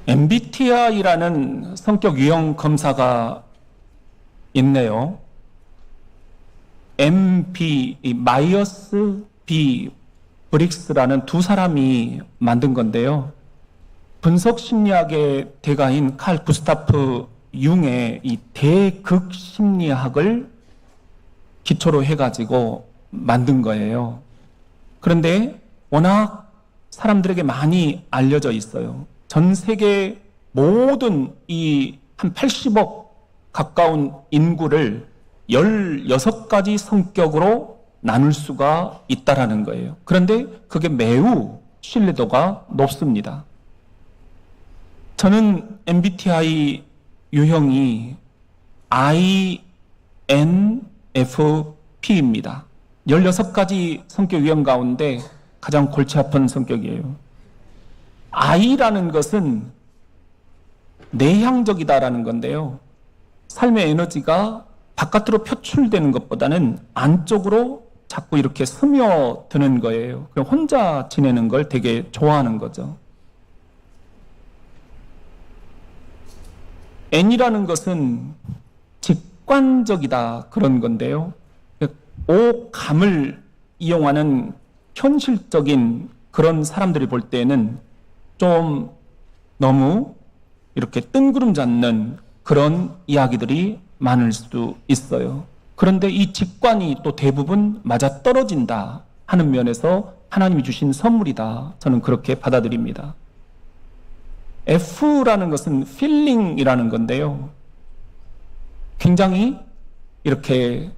MBTI라는 성격 유형 검사가 있네요. 마이어스 B 브릭스라는 두 사람이 만든 건데요. 분석 심리학의 대가인 칼 구스타프 융의 이 대극 심리학을 기초로 해가지고 만든 거예요. 그런데 워낙 사람들에게 많이 알려져 있어요. 전 세계 모든 이 한 80억 가까운 인구를 16가지 성격으로 나눌 수가 있다라는 거예요. 그런데 그게 매우 신뢰도가 높습니다. 저는 MBTI 유형이 INFP입니다. 16가지 성격 유형 가운데 가장 골치 아픈 성격이에요. I라는 것은 내향적이다라는 건데요. 삶의 에너지가 바깥으로 표출되는 것보다는 안쪽으로 자꾸 이렇게 스며드는 거예요. 그럼 혼자 지내는 걸 되게 좋아하는 거죠. N이라는 것은 직관적이다 그런 건데요. 오감을 이용하는 현실적인 그런 사람들이 볼 때는 좀 너무 이렇게 뜬구름 잡는 그런 이야기들이 많을 수도 있어요. 그런데 이 직관이 또 대부분 맞아떨어진다 하는 면에서 하나님이 주신 선물이다. 저는 그렇게 받아들입니다. F라는 것은 feeling이라는 건데요. 굉장히 이렇게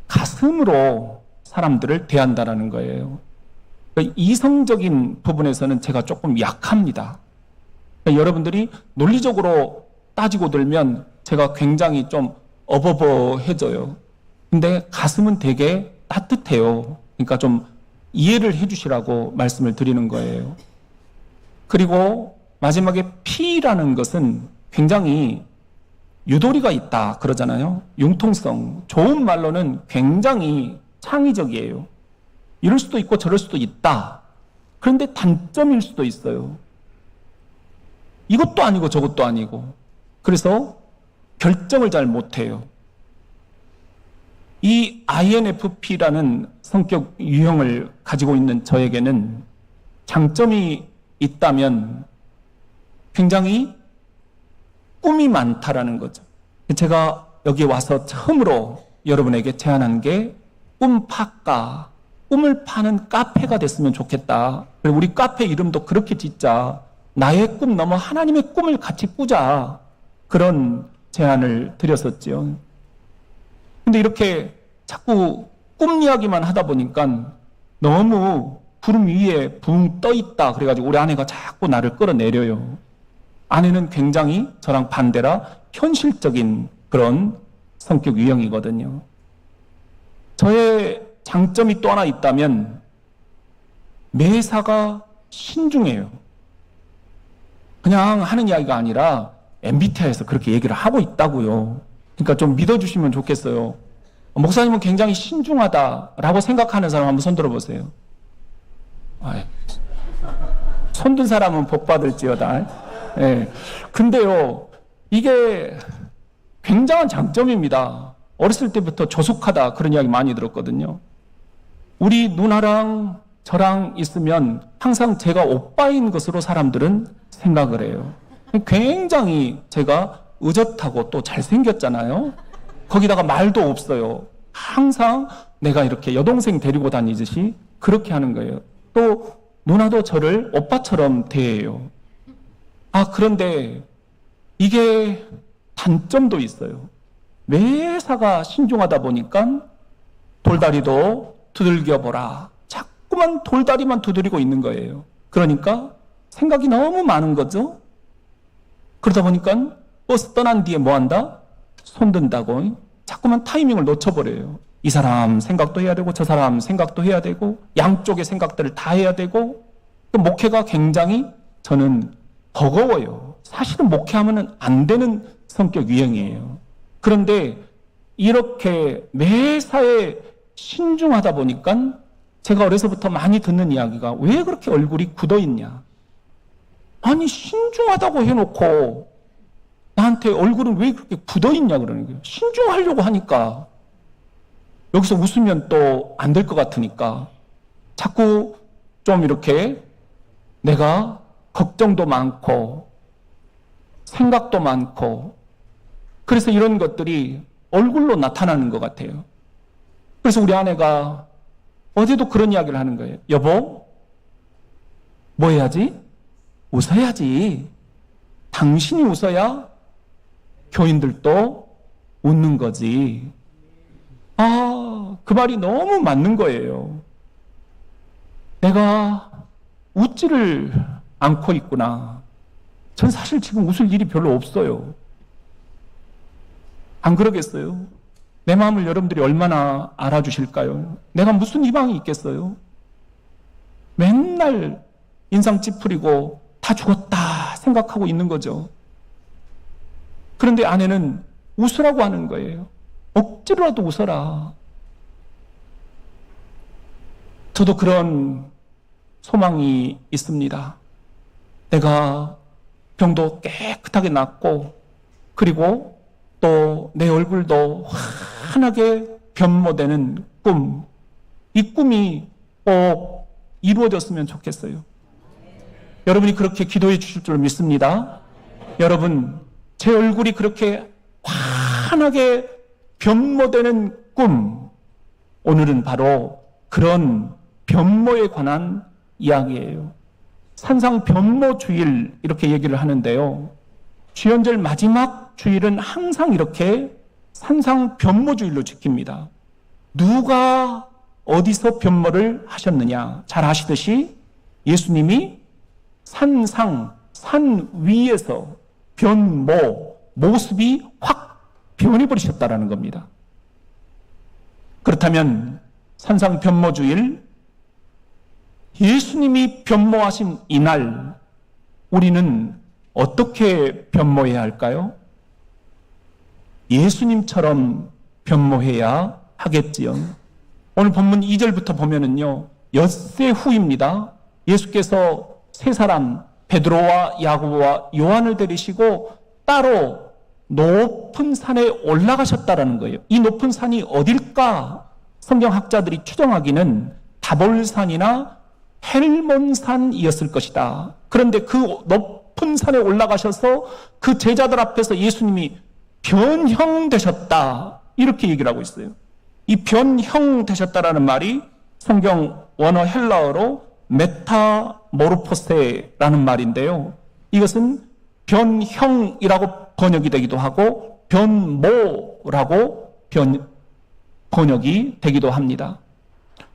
가슴으로 사람들을 대한다라는 거예요. 그러니까 이성적인 부분에서는 제가 조금 약합니다. 그러니까 여러분들이 논리적으로 따지고 들면 제가 굉장히 좀 어버버해져요. 근데 가슴은 되게 따뜻해요. 그러니까 좀 이해를 해주시라고 말씀을 드리는 거예요. 그리고 마지막에 P라는 것은 굉장히 유도리가 있다 그러잖아요. 융통성. 좋은 말로는 굉장히 창의적이에요. 이럴 수도 있고 저럴 수도 있다. 그런데 단점일 수도 있어요. 이것도 아니고 저것도 아니고. 그래서 결정을 잘 못해요. 이 INFP라는 성격 유형을 가지고 있는 저에게는 장점이 있다면 굉장히 꿈이 많다라는 거죠. 제가 여기 와서 처음으로 여러분에게 제안한 게 꿈파과, 꿈을 파는 카페가 됐으면 좋겠다. 그리고 우리 카페 이름도 그렇게 짓자. 나의 꿈 넘어 하나님의 꿈을 같이 꾸자. 그런 제안을 드렸었죠. 근데 이렇게 자꾸 꿈 이야기만 하다 보니까 너무 구름 위에 붕 떠 있다. 그래가지고 우리 아내가 자꾸 나를 끌어내려요. 아내는 굉장히 저랑 반대라 현실적인 그런 성격 유형이거든요. 저의 장점이 또 하나 있다면 매사가 신중해요. 그냥 하는 이야기가 아니라 MBTI에서 그렇게 얘기를 하고 있다고요. 그러니까 좀 믿어주시면 좋겠어요. 목사님은 굉장히 신중하다라고 생각하는 사람 한번 손 들어보세요. 손든 사람은 복 받을지어다. 네. 근데요, 이게 굉장한 장점입니다. 어렸을 때부터 조숙하다 그런 이야기 많이 들었거든요. 우리 누나랑 저랑 있으면 항상 제가 오빠인 것으로 사람들은 생각을 해요. 굉장히 제가 의젓하고 또 잘생겼잖아요. 거기다가 말도 없어요. 항상 내가 이렇게 여동생 데리고 다니듯이 그렇게 하는 거예요. 또 누나도 저를 오빠처럼 대해요. 그런데 이게 단점도 있어요. 매사가 신중하다 보니까 돌다리도 두들겨보라. 자꾸만 돌다리만 두드리고 있는 거예요. 그러니까 생각이 너무 많은 거죠. 그러다 보니까 버스 떠난 뒤에 뭐 한다? 손든다고 자꾸만 타이밍을 놓쳐버려요. 이 사람 생각도 해야 되고 저 사람 생각도 해야 되고 양쪽의 생각들을 다 해야 되고 목회가 굉장히 저는 버거워요. 사실은 목회하면 안 되는 성격 유형이에요. 그런데 이렇게 매사에 신중하다 보니까 제가 어려서부터 많이 듣는 이야기가 왜 그렇게 얼굴이 굳어있냐. 아니, 신중하다고 해놓고 나한테 얼굴은 왜 그렇게 굳어있냐 그러는 거예요. 신중하려고 하니까 여기서 웃으면 또 안 될 것 같으니까 자꾸 좀 이렇게 내가 걱정도 많고 생각도 많고 그래서 이런 것들이 얼굴로 나타나는 것 같아요. 그래서 우리 아내가 어제도 그런 이야기를 하는 거예요. 여보, 뭐 해야지? 웃어야지. 당신이 웃어야 교인들도 웃는 거지. 아, 그 말이 너무 맞는 거예요. 내가 웃지를 않고 있구나. 전 사실 지금 웃을 일이 별로 없어요. 안 그러겠어요? 내 마음을 여러분들이 얼마나 알아주실까요? 내가 무슨 희망이 있겠어요? 맨날 인상 찌푸리고 다 죽었다 생각하고 있는 거죠. 그런데 아내는 웃으라고 하는 거예요. 억지로라도 웃어라. 저도 그런 소망이 있습니다. 내가 병도 깨끗하게 낫고 그리고 또 내 얼굴도 환하게 변모되는 꿈, 이 꿈이 꼭 이루어졌으면 좋겠어요. 여러분이 그렇게 기도해 주실 줄 믿습니다. 여러분, 제 얼굴이 그렇게 환하게 변모되는 꿈, 오늘은 바로 그런 변모에 관한 이야기예요. 산상 변모주일 이렇게 얘기를 하는데요. 주연절 마지막 주일은 항상 이렇게 산상 변모주일로 지킵니다. 누가 어디서 변모를 하셨느냐? 잘 아시듯이 예수님이 산상, 산 위에서 변모, 모습이 확 변해버리셨다라는 겁니다. 그렇다면 산상 변모주일, 예수님이 변모하신 이날 우리는 어떻게 변모해야 할까요? 예수님처럼 변모해야 하겠지요. 오늘 본문 2절부터 보면은요, 엿새 후입니다. 예수께서 세 사람 베드로와 야고보와 요한을 데리시고 따로 높은 산에 올라가셨다라는 거예요. 이 높은 산이 어딜까? 성경학자들이 추정하기는 다볼산이나 헬몬산이었을 것이다. 그런데 그 높은 산에 올라가셔서 그 제자들 앞에서 예수님이 변형되셨다. 이렇게 얘기를 하고 있어요. 이 변형되셨다라는 말이 성경 원어 헬라어로 메타모르포세라는 말인데요. 이것은 변형이라고 번역이 되기도 하고 변모라고 번역이 되기도 합니다.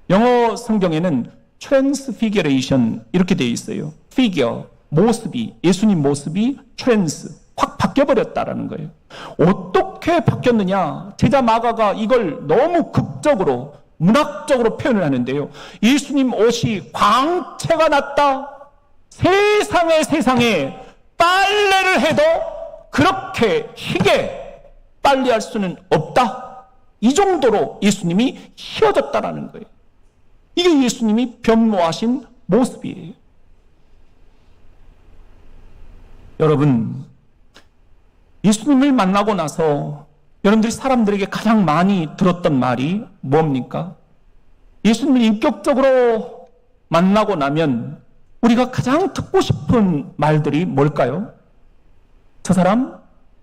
영어 성경에는 트랜스피겨레이션 이렇게 되어 있어요. 피겨, 모습이, 예수님 모습이 트랜스, 확 바뀌어버렸다라는 거예요. 어떻게 바뀌었느냐? 제자 마가가 이걸 너무 극적으로, 문학적으로 표현을 하는데요. 예수님 옷이 광채가 났다. 세상에 빨래를 해도 그렇게 희게 빨래할 수는 없다. 이 정도로 예수님이 희어졌다라는 거예요. 이게 예수님이 변모하신 모습이에요. 여러분, 예수님을 만나고 나서 여러분들이 사람들에게 가장 많이 들었던 말이 뭡니까? 예수님을 인격적으로 만나고 나면 우리가 가장 듣고 싶은 말들이 뭘까요? 저 사람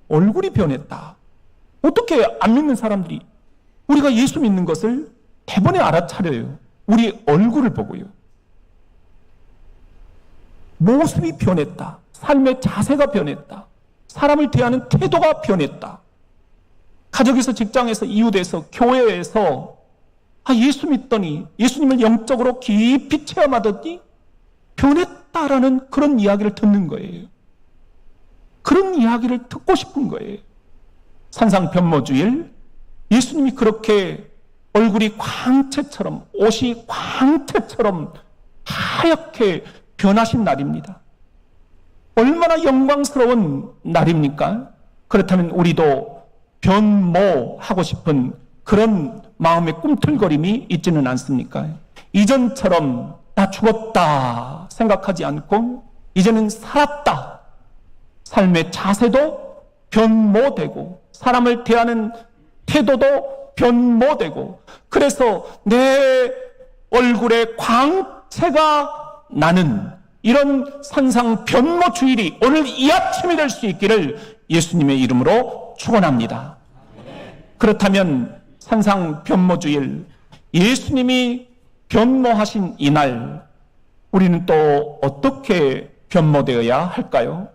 얼굴이 변했다. 어떻게 안 믿는 사람들이 우리가 예수 믿는 것을 대번에 알아차려요. 우리 얼굴을 보고요. 모습이 변했다. 삶의 자세가 변했다. 사람을 대하는 태도가 변했다. 가족에서, 직장에서, 이웃에서, 교회에서 예수 믿더니, 예수님을 영적으로 깊이 체험하더니 변했다라는 그런 이야기를 듣는 거예요. 그런 이야기를 듣고 싶은 거예요. 산상 변모주일, 예수님이 그렇게 얼굴이 광채처럼, 옷이 광채처럼 하얗게 변하신 날입니다. 얼마나 영광스러운 날입니까? 그렇다면 우리도 변모하고 싶은 그런 마음의 꿈틀거림이 있지는 않습니까? 이전처럼 나 죽었다 생각하지 않고 이제는 살았다. 삶의 자세도 변모되고 사람을 대하는 태도도 변모되고, 그래서 내 얼굴에 광채가 나는 이런 산상 변모 주일이 오늘 이 아침이 될 수 있기를 예수님의 이름으로 축원합니다. 그렇다면 산상 변모 주일, 예수님이 변모하신 이날 우리는 또 어떻게 변모되어야 할까요?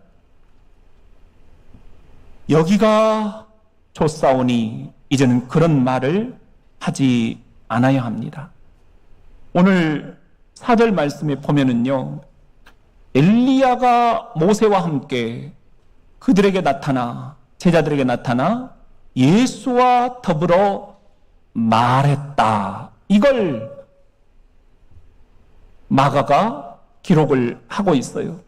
여기가 좋사오니 이제는 그런 말을 하지 않아야 합니다. 오늘 4절 말씀에 보면은요, 엘리야가 모세와 함께 그들에게 나타나, 제자들에게 나타나 예수와 더불어 말했다. 이걸 마가가 기록을 하고 있어요.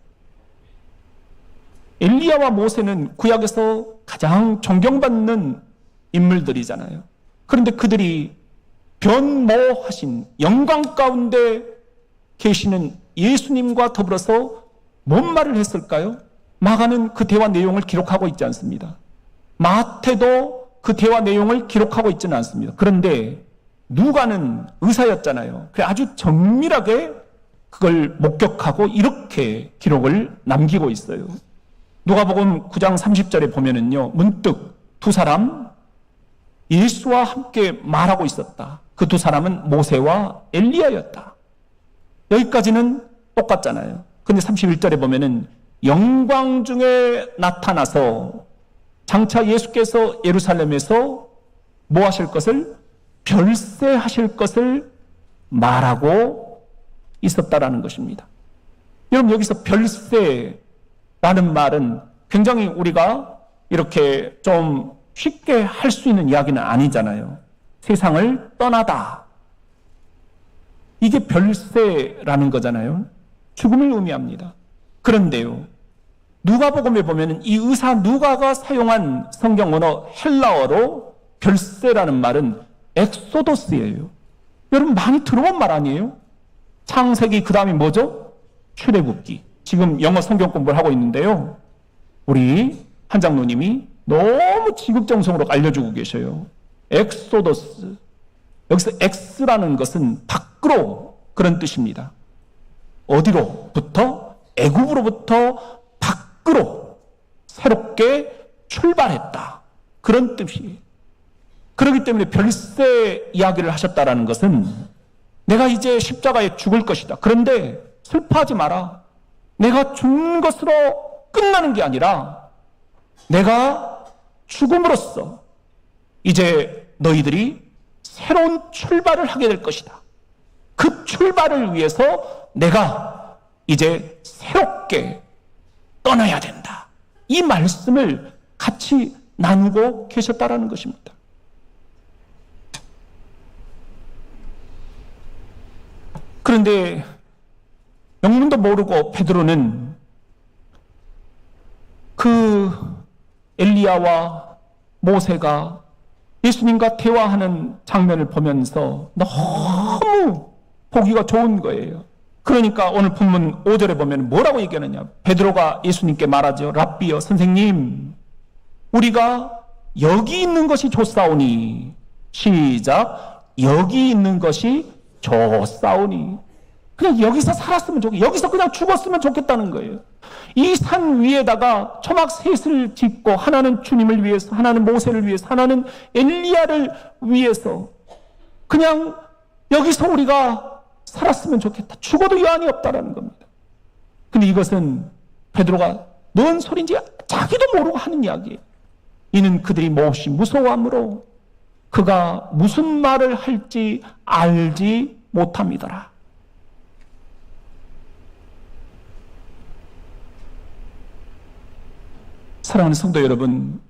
엘리야와 모세는 구약에서 가장 존경받는 인물들이잖아요. 그런데 그들이 변모하신 영광 가운데 계시는 예수님과 더불어서 뭔 말을 했을까요? 마가는 그 대화 내용을 기록하고 있지 않습니다. 마태도 그 대화 내용을 기록하고 있지는 않습니다. 그런데 누가는 의사였잖아요. 그래서 아주 정밀하게 그걸 목격하고 이렇게 기록을 남기고 있어요. 누가복음 9장 30절에 보면은요, 문득 두 사람 예수와 함께 말하고 있었다. 그 두 사람은 모세와 엘리야였다. 여기까지는 똑같잖아요. 근데 31절에 보면은 영광 중에 나타나서 장차 예수께서 예루살렘에서 뭐 하실 것을? 별세하실 것을 말하고 있었다라는 것입니다. 여러분, 여기서 별세라는 말은 굉장히 우리가 이렇게 좀 쉽게 할 수 있는 이야기는 아니잖아요. 세상을 떠나다. 이게 별세라는 거잖아요. 죽음을 의미합니다. 그런데요, 누가복음에 보면 이 의사 누가가 사용한 성경 언어 헬라어로 별세라는 말은 엑소더스예요. 여러분 많이 들어본 말 아니에요? 창세기 그 다음이 뭐죠? 출애굽기. 지금 영어 성경 공부를 하고 있는데요, 우리 한 장로님이 너무 지극정성으로 알려주고 계셔요. 엑소더스. 여기서 엑스라는 것은 밖으로, 그런 뜻입니다. 어디로부터? 애굽으로부터 밖으로 새롭게 출발했다. 그런 뜻이에요. 그렇기 때문에 별세 이야기를 하셨다라는 것은 내가 이제 십자가에 죽을 것이다. 그런데 슬퍼하지 마라. 내가 죽는 것으로 끝나는 게 아니라 내가 죽음으로써 이제 너희들이 새로운 출발을 하게 될 것이다. 그 출발을 위해서 내가 이제 새롭게 떠나야 된다. 이 말씀을 같이 나누고 계셨다라는 것입니다. 그런데 영문도 모르고 베드로는 그 엘리야와 모세가 예수님과 대화하는 장면을 보면서 너무 보기가 좋은 거예요. 그러니까 오늘 본문 5절에 보면 뭐라고 얘기하느냐. 베드로가 예수님께 말하죠. 랍비여, 선생님, 우리가 여기 있는 것이 좋사오니. 시작. 여기 있는 것이 좋사오니. 그냥 여기서 살았으면 좋겠다. 여기서 그냥 죽었으면 좋겠다는 거예요. 이 산 위에다가 초막 셋을 짓고, 하나는 주님을 위해서, 하나는 모세를 위해서, 하나는 엘리야를 위해서 그냥 여기서 우리가 살았으면 좋겠다. 죽어도 여한이 없다라는 겁니다. 근데 이것은 베드로가 뭔 소린지 자기도 모르고 하는 이야기예요. 이는 그들이 몹시 무서워함으로 그가 무슨 말을 할지 알지 못함이더라. 사랑하는 성도 여러분,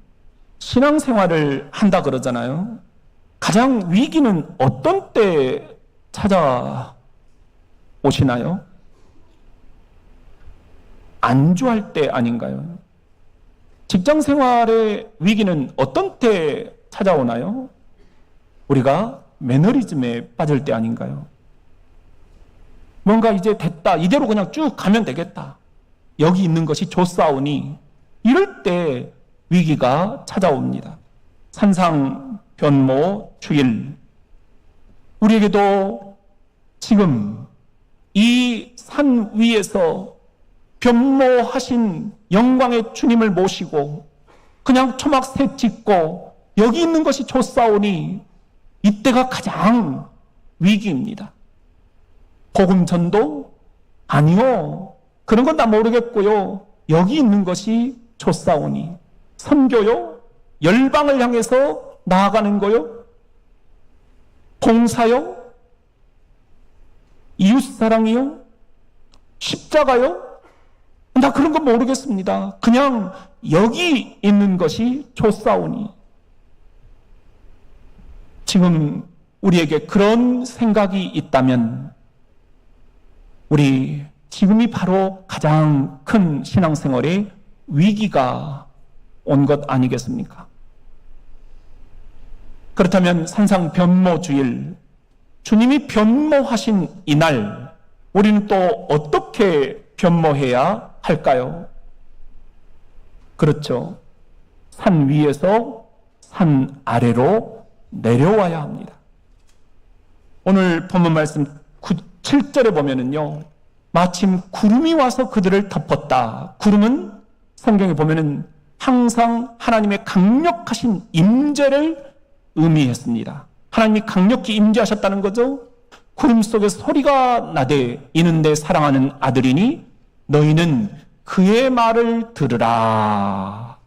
신앙생활을 한다 그러잖아요. 가장 위기는 어떤 때 찾아오시나요? 안주할 때 아닌가요? 직장생활의 위기는 어떤 때 찾아오나요? 우리가 매너리즘에 빠질 때 아닌가요? 뭔가 이제 됐다, 이대로 그냥 쭉 가면 되겠다, 여기 있는 것이 좋사오니 이럴 때 위기가 찾아옵니다. 산상변모 주일, 우리에게도 지금 이 산 위에서 변모하신 영광의 주님을 모시고 그냥 초막새 짓고 여기 있는 것이 좋사오니 이때가 가장 위기입니다. 복음 전도? 아니요. 그런 건 다 모르겠고요. 여기 있는 것이 좋사오니. 선교요? 열방을 향해서 나아가는 거요? 봉사요? 이웃사랑이요? 십자가요? 나 그런 건 모르겠습니다. 그냥 여기 있는 것이 좋사오니. 지금 우리에게 그런 생각이 있다면 우리 지금이 바로 가장 큰 신앙생활의 위기가 온 것 아니겠습니까? 그렇다면 산상변모주일, 주님이 변모하신 이날 우리는 또 어떻게 변모해야 할까요? 그렇죠. 산 위에서 산 아래로 내려와야 합니다. 오늘 본문 말씀 7절에 보면은요, 마침 구름이 와서 그들을 덮었다. 구름은 성경에 보면은 항상 하나님의 강력하신 임재를 의미했습니다. 하나님이 강력히 임재하셨다는 거죠. 구름 속에 소리가 나되 이는 내 사랑하는 아들이니 너희는 그의 말을 들으라.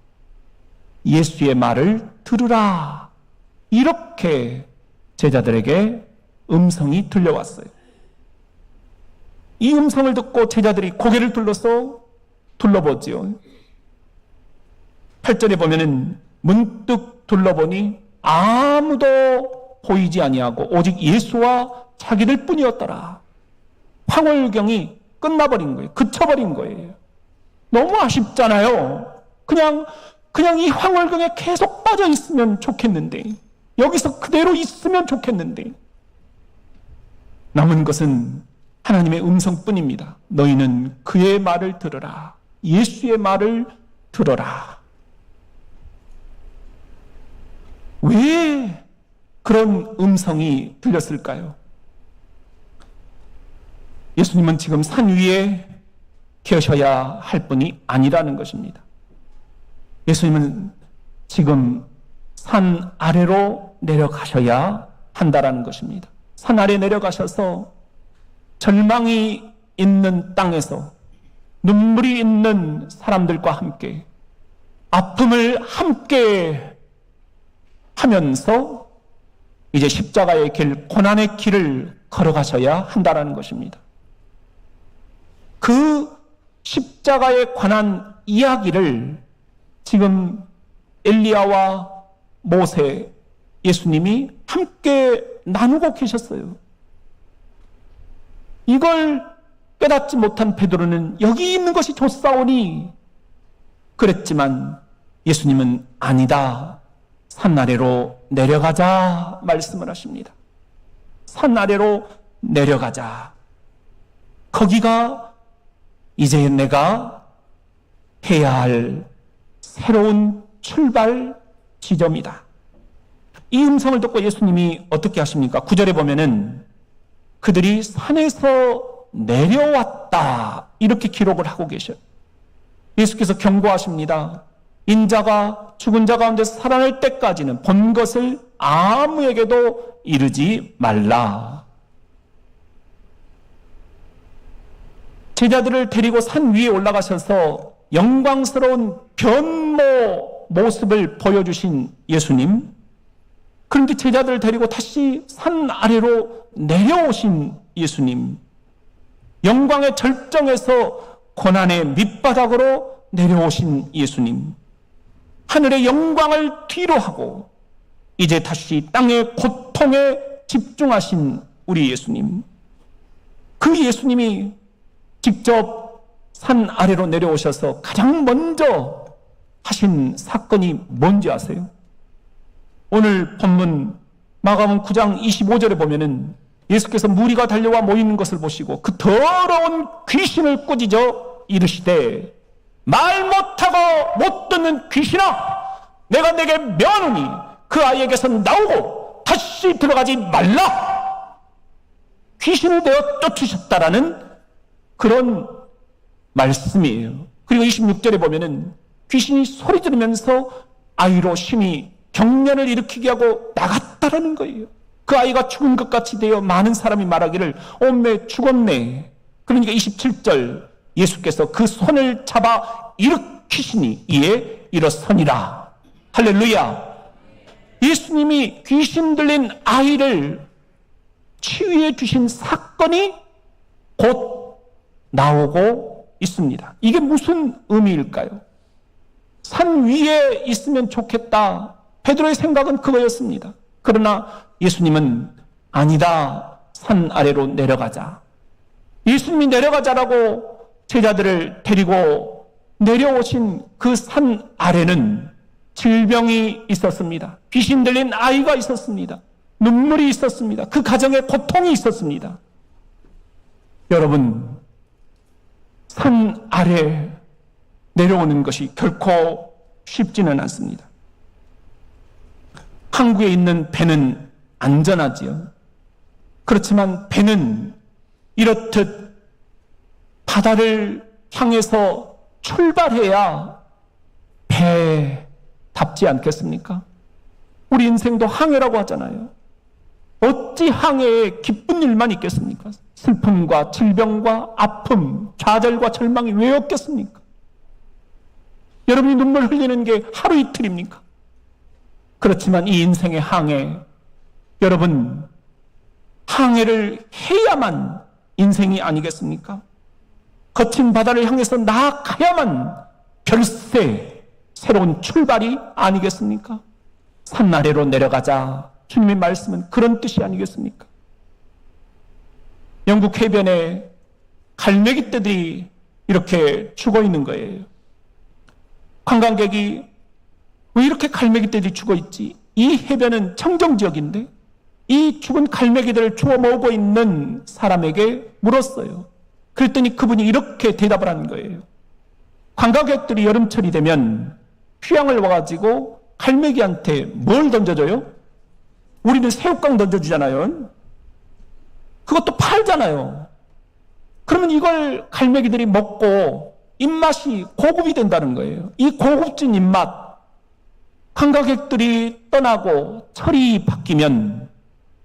예수의 말을 들으라. 이렇게 제자들에게 음성이 들려왔어요. 이 음성을 듣고 제자들이 고개를 둘러보지요. 8절에 보면은 문득 둘러보니 아무도 보이지 아니하고 오직 예수와 자기들 뿐이었더라. 황홀경이 끝나버린 거예요. 그쳐버린 거예요. 너무 아쉽잖아요. 그냥 이 황홀경에 계속 빠져 있으면 좋겠는데, 여기서 그대로 있으면 좋겠는데, 남은 것은 하나님의 음성뿐입니다. 너희는 그의 말을 들으라. 예수의 말을 들어라. 왜 그런 음성이 들렸을까요? 예수님은 지금 산 위에 계셔야 할 분이 아니라는 것입니다. 예수님은 지금 산 아래로 내려가셔야 한다라는 것입니다. 산 아래 내려가셔서 절망이 있는 땅에서 눈물이 있는 사람들과 함께 아픔을 함께 하면서 이제 십자가의 길, 고난의 길을 걸어가셔야 한다는 것입니다. 그 십자가에 관한 이야기를 지금 엘리야와 모세, 예수님이 함께 나누고 계셨어요. 이걸 깨닫지 못한 베드로는 여기 있는 것이 좋사오니 그랬지만 예수님은 아니다. 산 아래로 내려가자 말씀을 하십니다. 산 아래로 내려가자. 거기가 이제 내가 해야 할 새로운 출발 지점이다. 이 음성을 듣고 예수님이 어떻게 하십니까? 9절에 보면은 그들이 산에서 내려왔다. 이렇게 기록을 하고 계셔요. 예수께서 경고하십니다. 인자가 죽은 자 가운데서 살아날 때까지는 본 것을 아무에게도 이르지 말라. 제자들을 데리고 산 위에 올라가셔서 영광스러운 변모 모습을 보여주신 예수님, 그런데 제자들을 데리고 다시 산 아래로 내려오신 예수님, 영광의 절정에서 고난의 밑바닥으로 내려오신 예수님, 하늘의 영광을 뒤로 하고 이제 다시 땅의 고통에 집중하신 우리 예수님, 그 예수님이 직접 산 아래로 내려오셔서 가장 먼저 하신 사건이 뭔지 아세요? 오늘 본문 마가복음 9장 25절에 보면은 예수께서 무리가 달려와 모이는 것을 보시고 그 더러운 귀신을 꾸짖어 이르시되 말 못하고 못 듣는 귀신아, 내가 내게 명하노니 그 아이에게서 나오고 다시 들어가지 말라. 귀신을 내어 쫓으셨다라는 그런 말씀이에요. 그리고 26절에 보면은 귀신이 소리 지르면서 아이로 심히 경련을 일으키게 하고 나갔다라는 거예요. 그 아이가 죽은 것 같이 되어 많은 사람이 말하기를 옴매 죽었네. 그러니까 27절 예수께서 그 손을 잡아 일으키시니 이에 일어서니라. 할렐루야. 예수님이 귀신 들린 아이를 치유해 주신 사건이 곧 나오고 있습니다. 이게 무슨 의미일까요? 산 위에 있으면 좋겠다. 베드로의 생각은 그거였습니다. 그러나 예수님은 아니다. 산 아래로 내려가자. 예수님이 내려가자라고 제자들을 데리고 내려오신 그 산 아래는 질병이 있었습니다. 귀신 들린 아이가 있었습니다. 눈물이 있었습니다. 그 가정에 고통이 있었습니다. 여러분, 산 아래 내려오는 것이 결코 쉽지는 않습니다. 항구에 있는 배는 안전하지요. 그렇지만 배는 이렇듯 바다를 향해서 출발해야 배답지 않겠습니까? 우리 인생도 항해라고 하잖아요. 어찌 항해에 기쁜 일만 있겠습니까? 슬픔과 질병과 아픔, 좌절과 절망이 왜 없겠습니까? 여러분이 눈물 흘리는 게 하루 이틀입니까? 그렇지만 이 인생의 항해, 여러분, 항해를 해야만 인생이 아니겠습니까? 거친 바다를 향해서 나아가야만 별세, 새로운 출발이 아니겠습니까? 산 아래로 내려가자. 주님의 말씀은 그런 뜻이 아니겠습니까? 영국 해변에 갈매기떼들이 이렇게 죽어 있는 거예요. 관광객이 왜 이렇게 갈매기떼들이 죽어 있지? 이 해변은 청정지역인데 이 죽은 갈매기들을 주워 모으고 있는 사람에게 물었어요. 그랬더니 그분이 이렇게 대답을 하는 거예요. 관광객들이 여름철이 되면 휴양을 와가지고 갈매기한테 뭘 던져줘요? 우리는 새우깡 던져주잖아요. 그것도 팔잖아요. 그러면 이걸 갈매기들이 먹고 입맛이 고급이 된다는 거예요. 이 고급진 입맛, 관광객들이 떠나고 철이 바뀌면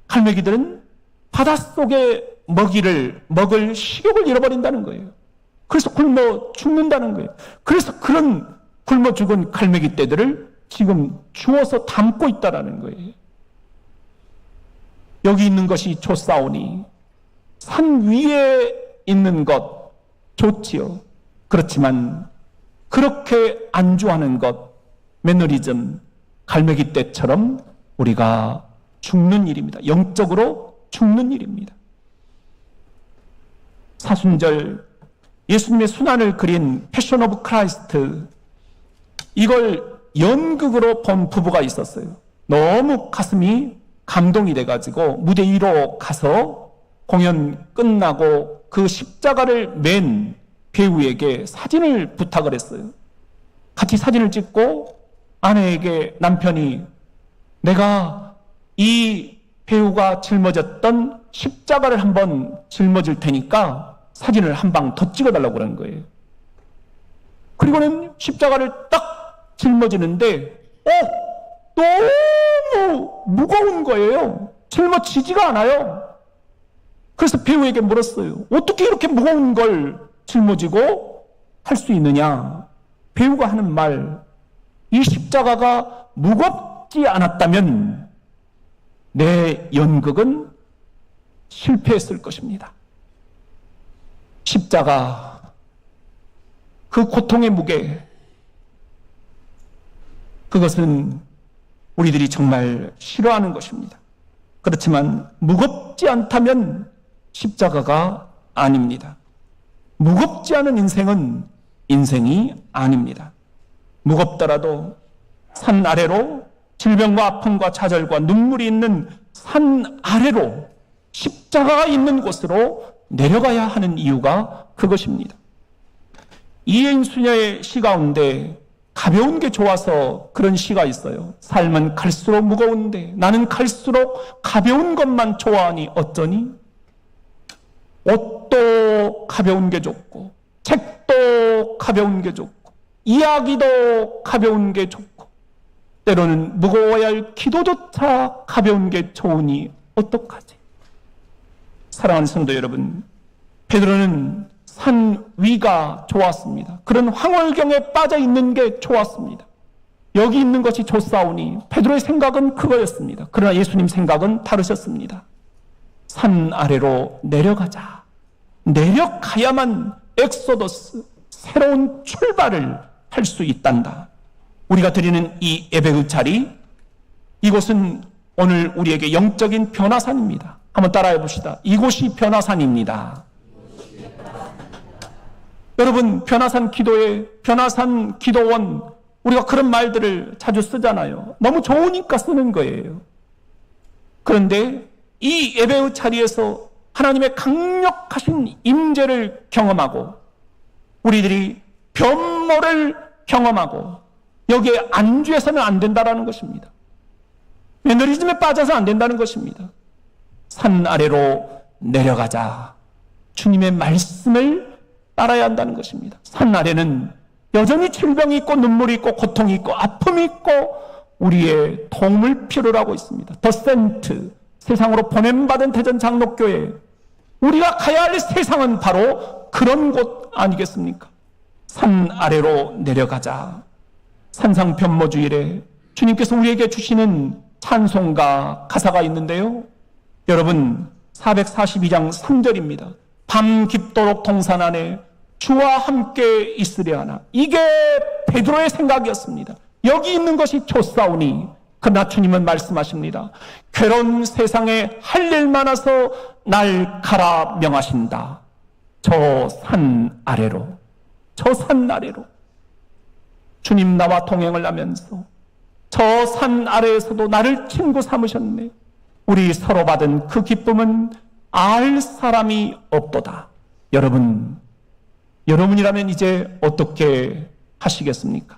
갈매기들은 바닷속에 먹을 식욕을 잃어버린다는 거예요. 그래서 굶어 죽는다는 거예요. 그래서 그런 굶어 죽은 갈매기 떼들을 지금 주워서 담고 있다는 거예요. 여기 있는 것이 좋사오니 산 위에 있는 것 좋지요. 그렇지만 그렇게 안주하는 것, 매너리즘, 갈매기 떼처럼 우리가 죽는 일입니다. 영적으로 죽는 일입니다. 사순절 예수님의 순환을 그린 패션 오브 크라이스트, 이걸 연극으로 본 부부가 있었어요. 너무 가슴이 감동이 돼가지고 무대 위로 가서 공연 끝나고 그 십자가를 맨 배우에게 사진을 부탁을 했어요. 같이 사진을 찍고 아내에게 남편이 내가 이 배우가 짊어졌던 십자가를 한번 짊어질 테니까 사진을 한 방 더 찍어달라고 그러는 거예요. 그리고는 십자가를 딱 짊어지는데 너무 무거운 거예요. 짊어지지가 않아요. 그래서 배우에게 물었어요. 어떻게 이렇게 무거운 걸 짊어지고 할 수 있느냐? 배우가 하는 말, 이 십자가가 무겁지 않았다면 내 연극은 실패했을 것입니다. 십자가, 그 고통의 무게, 그것은 우리들이 정말 싫어하는 것입니다. 그렇지만 무겁지 않다면 십자가가 아닙니다. 무겁지 않은 인생은 인생이 아닙니다. 무겁더라도 산 아래로 질병과 아픔과 좌절과 눈물이 있는 산 아래로 십자가가 있는 곳으로 내려가야 하는 이유가 그것입니다. 이혜인 수녀의 시 가운데 가벼운 게 좋아서 그런 시가 있어요. 삶은 갈수록 무거운데 나는 갈수록 가벼운 것만 좋아하니 어쩌니? 옷도 가벼운 게 좋고 책도 가벼운 게 좋고 이야기도 가벼운 게 좋고 때로는 무거워야 할 기도조차 가벼운 게 좋으니 어떡하지? 사랑하는 성도 여러분, 베드로는 산 위가 좋았습니다. 그런 황홀경에 빠져 있는 게 좋았습니다. 여기 있는 것이 좋사오니 베드로의 생각은 그거였습니다. 그러나 예수님 생각은 다르셨습니다. 산 아래로 내려가자. 내려가야만 엑소더스, 새로운 출발을 할 수 있단다. 우리가 드리는 이 예배의 자리, 이곳은 오늘 우리에게 영적인 변화산입니다. 한번 따라해 봅시다. 이곳이 변화산입니다. 여러분, 변화산 기도회, 변화산 기도원, 우리가 그런 말들을 자주 쓰잖아요. 너무 좋으니까 쓰는 거예요. 그런데 이 예배의 자리에서 하나님의 강력하신 임재를 경험하고 우리들이 변모를 경험하고 여기에 안주해서는 안 된다는 것입니다. 매너리즘에 빠져서 안 된다는 것입니다. 산 아래로 내려가자. 주님의 말씀을 따라야 한다는 것입니다. 산 아래는 여전히 질병이 있고 눈물이 있고 고통이 있고 아픔이 있고 우리의 도움을 필요로 하고 있습니다. 더 센트, 세상으로 보냄받은 대전 장로교회, 우리가 가야 할 세상은 바로 그런 곳 아니겠습니까? 산 아래로 내려가자. 산상변모주일에 주님께서 우리에게 주시는 찬송가 가사가 있는데요. 여러분, 442장 3절입니다. 밤 깊도록 동산 안에 주와 함께 있으려 하나. 이게 베드로의 생각이었습니다. 여기 있는 것이 좋사오니. 그러나 주님은 말씀하십니다. 괴로운 세상에 할 일 많아서 날 가라 명하신다. 저 산 아래로, 저 산 아래로. 주님 나와 동행을 하면서 저 산 아래에서도 나를 친구 삼으셨네. 우리 서로 받은 그 기쁨은 알 사람이 없도다. 여러분이라면 이제 어떻게 하시겠습니까?